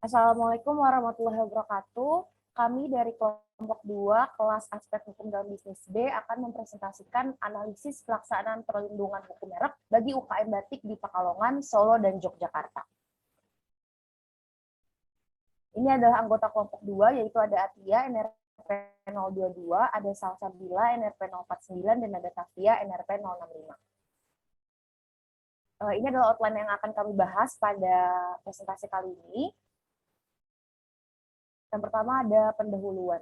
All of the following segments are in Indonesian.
Assalamualaikum warahmatullahi wabarakatuh. Kami dari kelompok 2 kelas aspek hukum dalam bisnis B akan mempresentasikan analisis pelaksanaan perlindungan hukum merek bagi UKM batik di Pekalongan, Solo, dan Yogyakarta. Ini adalah anggota kelompok 2, yaitu ada Atia, NRP 022, ada Salsabila, NRP 049, dan ada Tafia, NRP 065. Ini adalah outline yang akan kami bahas pada presentasi kali ini. Yang pertama ada pendahuluan.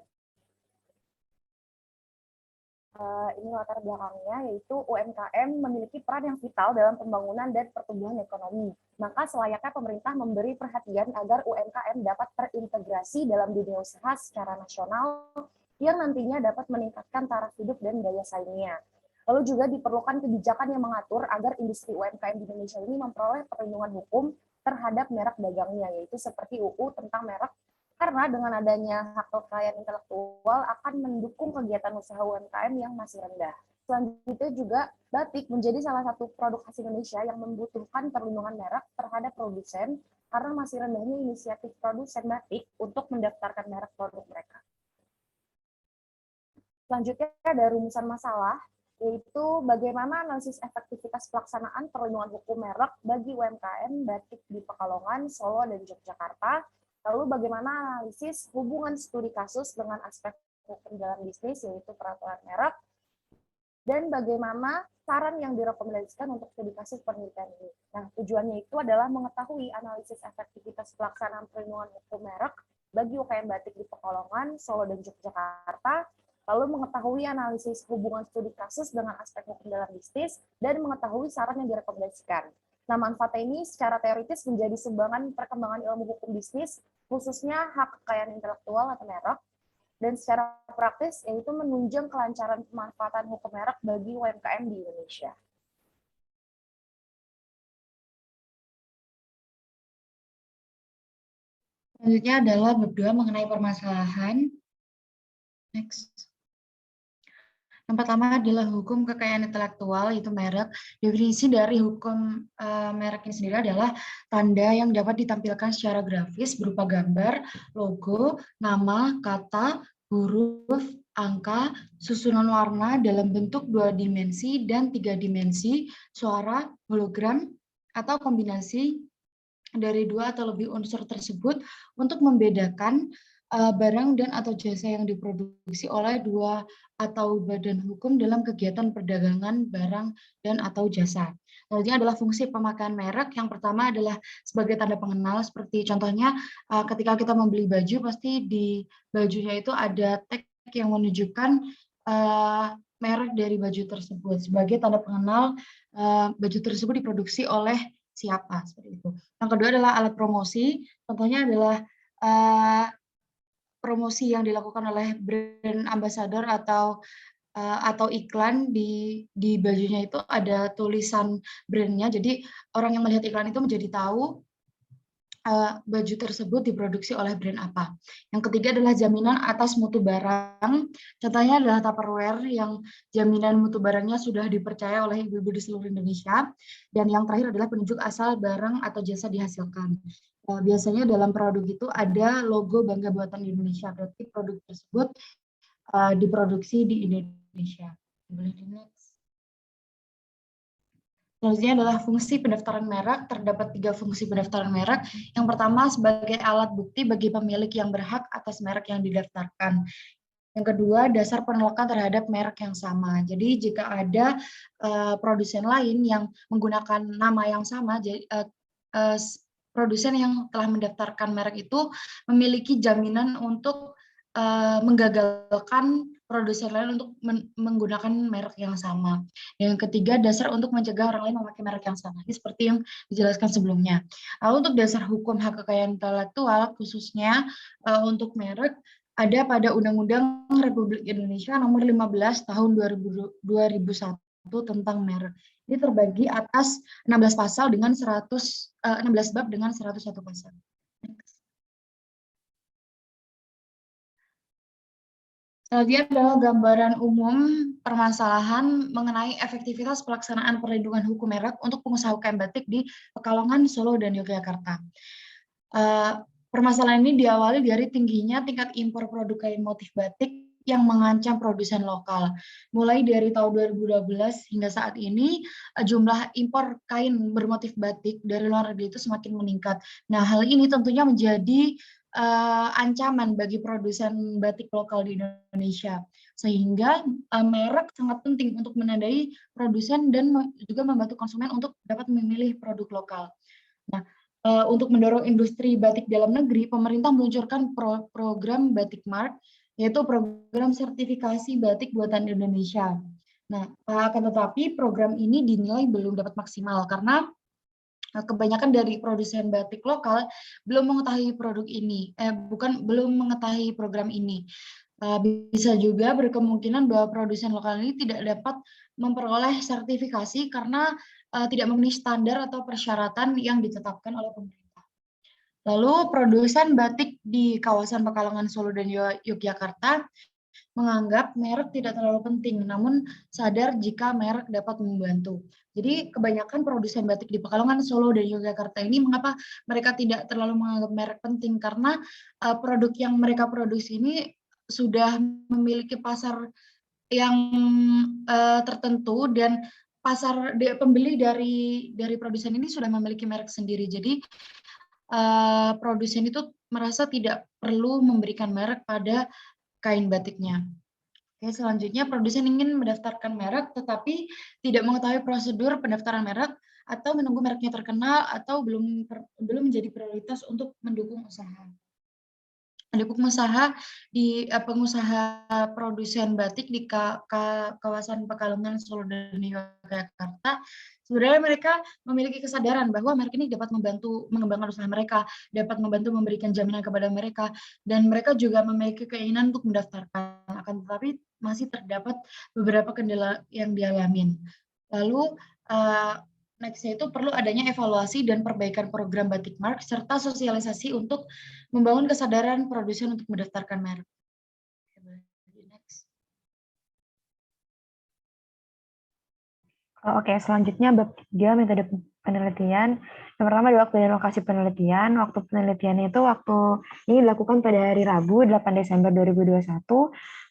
Ini latar belakangnya, yaitu UMKM memiliki peran yang vital dalam pembangunan dan pertumbuhan ekonomi. Maka selayaknya pemerintah memberi perhatian agar UMKM dapat terintegrasi dalam dunia usaha secara nasional yang nantinya dapat meningkatkan taraf hidup dan daya saingnya. Lalu juga diperlukan kebijakan yang mengatur agar industri UMKM di Indonesia ini memperoleh perlindungan hukum terhadap merek dagangnya, yaitu seperti UU tentang merek, karena dengan adanya hak kekayaan intelektual akan mendukung kegiatan usaha UMKM yang masih rendah. Selanjutnya juga batik menjadi salah satu produk khas Indonesia yang membutuhkan perlindungan merek terhadap produsen karena masih rendahnya inisiatif produsen batik untuk mendaftarkan merek produk mereka. Selanjutnya ada rumusan masalah, yaitu bagaimana analisis efektivitas pelaksanaan perlindungan hukum merek bagi UMKM batik di Pekalongan, Solo, dan Yogyakarta. Lalu bagaimana analisis hubungan studi kasus dengan aspek hukum dalam bisnis, yaitu peraturan merek, dan bagaimana saran yang direkomendasikan untuk studi kasus penelitian ini. Nah, tujuannya itu adalah mengetahui analisis efektivitas pelaksanaan perlindungan hukum merek bagi UKM batik di Pekalongan, Solo, dan Yogyakarta, lalu mengetahui analisis hubungan studi kasus dengan aspek hukum dalam bisnis, dan mengetahui saran yang direkomendasikan. Nah, manfaatnya ini secara teoritis menjadi sumbangan perkembangan ilmu hukum bisnis, khususnya hak kekayaan intelektual atau merek, dan secara praktis yaitu menunjang kelancaran pemanfaatan hukum merek bagi UMKM di Indonesia. Selanjutnya adalah bab 2 mengenai permasalahan. Next. Yang pertama adalah hukum kekayaan intelektual, yaitu merek. Definisi dari hukum merek ini sendiri adalah tanda yang dapat ditampilkan secara grafis berupa gambar, logo, nama, kata, huruf, angka, susunan warna dalam bentuk 2 dimensi dan 3 dimensi, suara, hologram, atau kombinasi dari 2 atau lebih unsur tersebut untuk membedakan barang dan atau jasa yang diproduksi oleh 2 atau badan hukum dalam kegiatan perdagangan barang dan atau jasa. Selanjutnya adalah fungsi pemakaian merek. Yang pertama adalah sebagai tanda pengenal, seperti contohnya ketika kita membeli baju, pasti di bajunya itu ada tag yang menunjukkan merek dari baju tersebut sebagai tanda pengenal baju tersebut diproduksi oleh siapa, seperti itu. Yang kedua adalah alat promosi. Contohnya adalah promosi yang dilakukan oleh brand ambassador atau iklan di bajunya itu ada tulisan brandnya. Jadi orang yang melihat iklan itu menjadi tahu baju tersebut diproduksi oleh brand apa. Yang ketiga adalah jaminan atas mutu barang. Contohnya adalah Tupperware yang jaminan mutu barangnya sudah dipercaya oleh ibu-ibu di seluruh Indonesia. Dan yang terakhir adalah penunjuk asal barang atau jasa dihasilkan. Biasanya dalam produk itu ada logo Bangga Buatan Indonesia. Berarti produk tersebut diproduksi di Indonesia. Boleh di next. Selanjutnya adalah fungsi pendaftaran merek. Terdapat 3 fungsi pendaftaran merek. Yang pertama sebagai alat bukti bagi pemilik yang berhak atas merek yang didaftarkan. Yang kedua, dasar penolakan terhadap merek yang sama. Jadi jika ada produsen lain yang menggunakan nama yang sama, produsen yang telah mendaftarkan merek itu memiliki jaminan untuk menggagalkan produsen lain untuk menggunakan merek yang sama. Yang ketiga, dasar untuk mencegah orang lain memakai merek yang sama. Ini seperti yang dijelaskan sebelumnya. Lalu untuk dasar hukum hak kekayaan intelektual, khususnya untuk merek, ada pada Undang-Undang Republik Indonesia Nomor 15 Tahun 2001 tentang merek. Ini terbagi atas 16 pasal dengan 16 bab dengan 101 pasal. Selanjutnya adalah gambaran umum permasalahan mengenai efektivitas pelaksanaan perlindungan hukum merek untuk pengusaha UKM batik di Pekalongan, Solo, dan Yogyakarta. Permasalahan ini diawali dari tingginya tingkat impor produk kain motif batik yang mengancam produsen lokal. Mulai dari tahun 2012 hingga saat ini, jumlah impor kain bermotif batik dari luar negeri itu semakin meningkat. Nah, hal ini tentunya menjadi ancaman bagi produsen batik lokal di Indonesia. Sehingga merek sangat penting untuk menandai produsen dan juga membantu konsumen untuk dapat memilih produk lokal. Nah, untuk mendorong industri batik dalam negeri, pemerintah meluncurkan program Batik Mart, yaitu program sertifikasi batik buatan Indonesia. Nah, akan tetapi program ini dinilai belum dapat maksimal karena kebanyakan dari produsen batik lokal belum mengetahui produk ini, belum mengetahui program ini. Bisa juga berkemungkinan bahwa produsen lokal ini tidak dapat memperoleh sertifikasi karena tidak memenuhi standar atau persyaratan yang ditetapkan oleh pemerintah. Lalu produsen batik di kawasan Pekalongan, Solo, dan Yogyakarta menganggap merek tidak terlalu penting, namun sadar jika merek dapat membantu. Jadi kebanyakan produsen batik di Pekalongan, Solo, dan Yogyakarta ini mengapa mereka tidak terlalu menganggap merek penting, karena produk yang mereka produksi ini sudah memiliki pasar yang tertentu dan pembeli dari produsen ini sudah memiliki merek sendiri. Jadi produsen itu merasa tidak perlu memberikan merek pada kain batiknya. Oke, selanjutnya produsen ingin mendaftarkan merek tetapi tidak mengetahui prosedur pendaftaran merek atau menunggu mereknya terkenal atau belum menjadi prioritas untuk mendukung usaha. Mendukung usaha di pengusaha produsen batik di kawasan Pekalongan, Solo, dan Yogyakarta. Sebenarnya mereka memiliki kesadaran bahwa merek ini dapat membantu mengembangkan usaha mereka, dapat membantu memberikan jaminan kepada mereka, dan mereka juga memiliki keinginan untuk mendaftarkan. Akan tetapi masih terdapat beberapa kendala yang dialami. Lalu next-nya itu perlu adanya evaluasi dan perbaikan program Batik Mart serta sosialisasi untuk membangun kesadaran produsen untuk mendaftarkan merek. Oke, selanjutnya bab 3 metode penelitian. Yang pertama adalah waktu dan lokasi penelitian. Waktu penelitian itu ini dilakukan pada hari Rabu 8 Desember 2021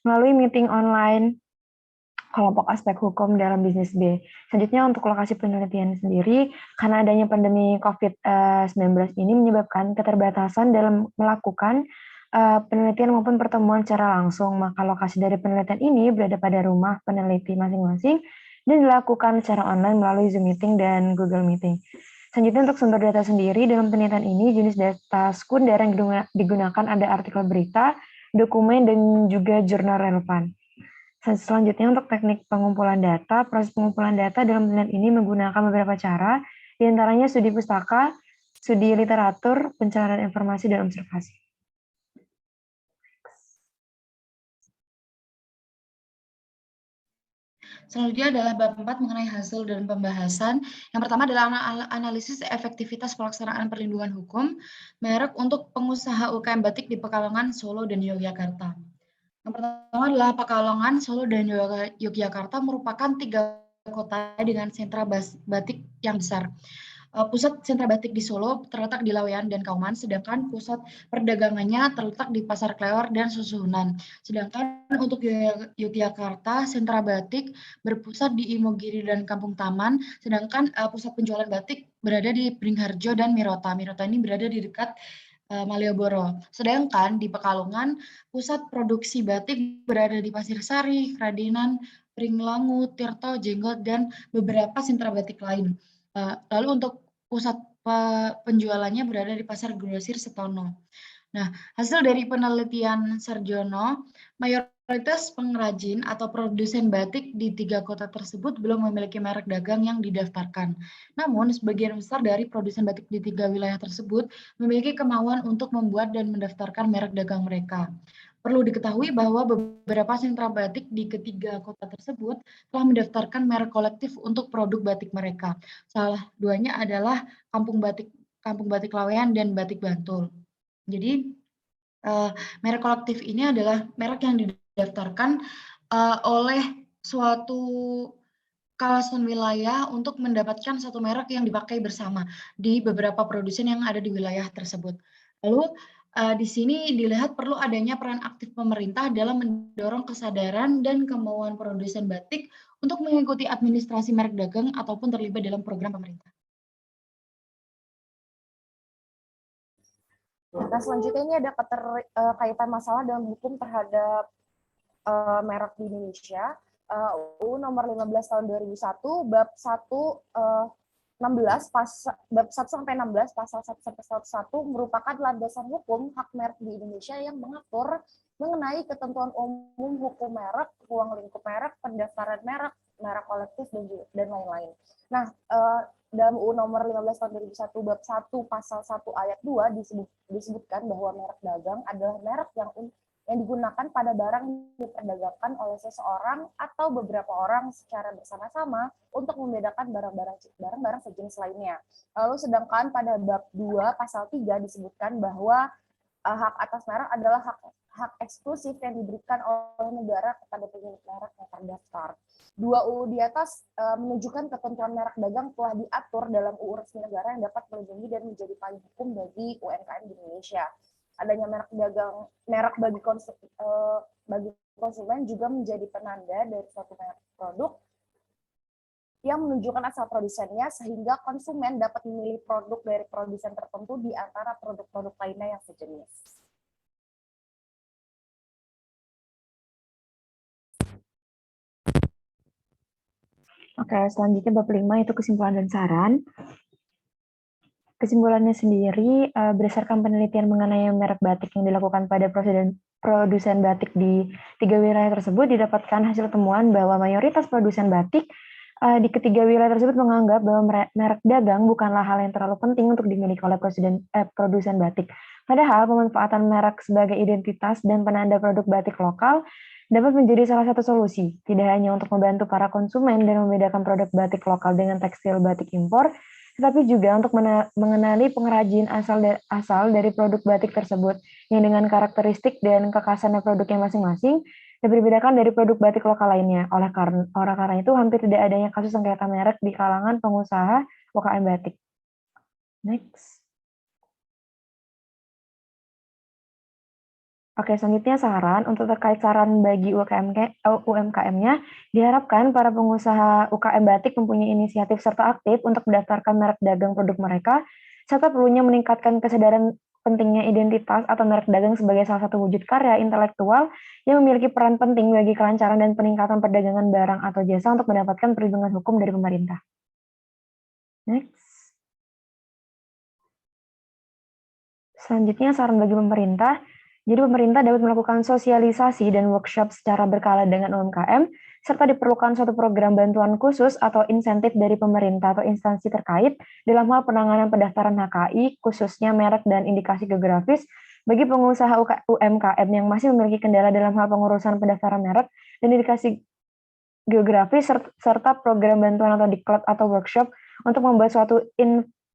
melalui meeting online kelompok aspek hukum dalam bisnis B. Selanjutnya untuk lokasi penelitian sendiri, karena adanya pandemi COVID-19 ini menyebabkan keterbatasan dalam melakukan penelitian maupun pertemuan secara langsung, maka lokasi dari penelitian ini berada pada rumah peneliti masing-masing dan dilakukan secara online melalui Zoom Meeting dan Google Meeting. Selanjutnya untuk sumber data sendiri, dalam penelitian ini jenis data sekunder yang digunakan ada artikel berita, dokumen, dan juga jurnal relevan. Selanjutnya untuk teknik pengumpulan data, proses pengumpulan data dalam penelitian ini menggunakan beberapa cara, diantaranya studi pustaka, studi literatur, pencarian informasi, dan observasi. Selanjutnya adalah bab 4 mengenai hasil dan pembahasan. Yang pertama adalah analisis efektivitas pelaksanaan perlindungan hukum merek untuk pengusaha UKM batik di Pekalongan, Solo, dan Yogyakarta. Yang pertama adalah Pekalongan, Solo, dan Yogyakarta merupakan 3 kota dengan sentra batik yang besar. Pusat sentra batik di Solo terletak di Laweyan dan Kauman, sedangkan pusat perdagangannya terletak di Pasar Klewer dan Susuhunan. Sedangkan untuk Yogyakarta, sentra batik berpusat di Imogiri dan Kampung Taman, sedangkan pusat penjualan batik berada di Beringharjo dan Mirota. Mirota ini berada di dekat Malioboro. Sedangkan di Pekalongan, pusat produksi batik berada di Pasir Sari, Kradinan, Pringlangu, Tirto, Jenggot, dan beberapa sentra batik lain. Lalu untuk pusat penjualannya berada di Pasar Grosir Setono. Nah, hasil dari penelitian Sarjono, mayoritas pengrajin atau produsen batik di 3 kota tersebut belum memiliki merek dagang yang didaftarkan. Namun, sebagian besar dari produsen batik di 3 wilayah tersebut memiliki kemauan untuk membuat dan mendaftarkan merek dagang mereka. Perlu diketahui bahwa beberapa sentra batik di ketiga kota tersebut telah mendaftarkan merek kolektif untuk produk batik mereka. Salah duanya adalah Kampung Batik Laweyan dan Batik Bantul. Jadi merek kolektif ini adalah merek yang didaftarkan oleh suatu kawasan wilayah untuk mendapatkan satu merek yang dipakai bersama di beberapa produsen yang ada di wilayah tersebut. Lalu di sini dilihat perlu adanya peran aktif pemerintah dalam mendorong kesadaran dan kemauan produsen batik untuk mengikuti administrasi merek dagang ataupun terlibat dalam program pemerintah. Nah, selanjutnya ini ada keterkaitan masalah dalam hukum terhadap merek di Indonesia. UU nomor 15 tahun 2001 bab 16 bab 1 sampai 16 pasal 1 sampai 101 merupakan landasan hukum hak merek di Indonesia yang mengatur mengenai ketentuan umum hukum merek, ruang lingkup merek, pendaftaran merek, merek kolektif dan lain-lain. Nah, dalam UU nomor 15 tahun 2001 bab 1 pasal 1 ayat 2 disebutkan bahwa merek dagang adalah merek yang digunakan pada barang yang diperdagangkan oleh seseorang atau beberapa orang secara bersama-sama untuk membedakan barang-barang sejenis lainnya. Lalu sedangkan pada bab 2 pasal 3 disebutkan bahwa hak atas merek adalah hak eksklusif yang diberikan oleh negara kepada pemilik merek yang terdaftar. Dua UU di atas menunjukkan ketentuan merek dagang telah diatur dalam UU resmi negara yang dapat melindungi dan menjadi payung hukum bagi UMKM di Indonesia. Adanya merek bagi konsumen juga menjadi penanda dari suatu merek produk yang menunjukkan asal produsennya sehingga konsumen dapat memilih produk dari produsen tertentu di antara produk-produk lainnya yang sejenis. Oke, selanjutnya bab 5 itu kesimpulan dan saran. Kesimpulannya sendiri, berdasarkan penelitian mengenai merek batik yang dilakukan pada produsen batik di 3 wilayah tersebut, didapatkan hasil temuan bahwa mayoritas produsen batik di ketiga wilayah tersebut menganggap bahwa merek dagang bukanlah hal yang terlalu penting untuk dimiliki oleh produsen batik. Padahal pemanfaatan merek sebagai identitas dan penanda produk batik lokal dapat menjadi salah satu solusi, tidak hanya untuk membantu para konsumen dan membedakan produk batik lokal dengan tekstil batik impor, tetapi juga untuk mengenali pengrajin asal dari produk batik tersebut yang dengan karakteristik dan kekhasan produknya masing-masing dan berbeda dari produk batik lokal lainnya. Oleh karena itu, hampir tidak adanya kasus sengketa merek di kalangan pengusaha UKM batik. Next. Oke, selanjutnya saran. Untuk terkait saran bagi UMKM-nya, diharapkan para pengusaha UKM batik mempunyai inisiatif serta aktif untuk mendaftarkan merek dagang produk mereka, serta perlunya meningkatkan kesadaran pentingnya identitas atau merek dagang sebagai salah satu wujud karya intelektual yang memiliki peran penting bagi kelancaran dan peningkatan perdagangan barang atau jasa untuk mendapatkan perlindungan hukum dari pemerintah. Next. Selanjutnya saran bagi pemerintah. Jadi pemerintah dapat melakukan sosialisasi dan workshop secara berkala dengan UMKM, serta diperlukan suatu program bantuan khusus atau insentif dari pemerintah atau instansi terkait dalam hal penanganan pendaftaran HKI, khususnya merek dan indikasi geografis, bagi pengusaha UMKM yang masih memiliki kendala dalam hal pengurusan pendaftaran merek dan indikasi geografis, serta program bantuan atau diklat atau workshop untuk membuat suatu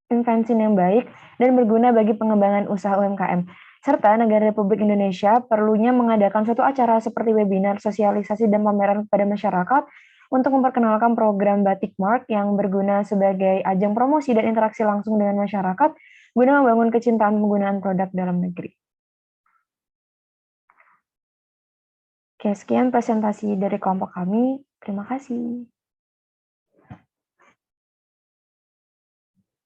invensi yang baik dan berguna bagi pengembangan usaha UMKM. Serta negara Republik Indonesia perlunya mengadakan suatu acara seperti webinar, sosialisasi, dan pameran kepada masyarakat untuk memperkenalkan program Batik Mark yang berguna sebagai ajang promosi dan interaksi langsung dengan masyarakat guna membangun kecintaan penggunaan produk dalam negeri. Oke, sekian presentasi dari kelompok kami. Terima kasih.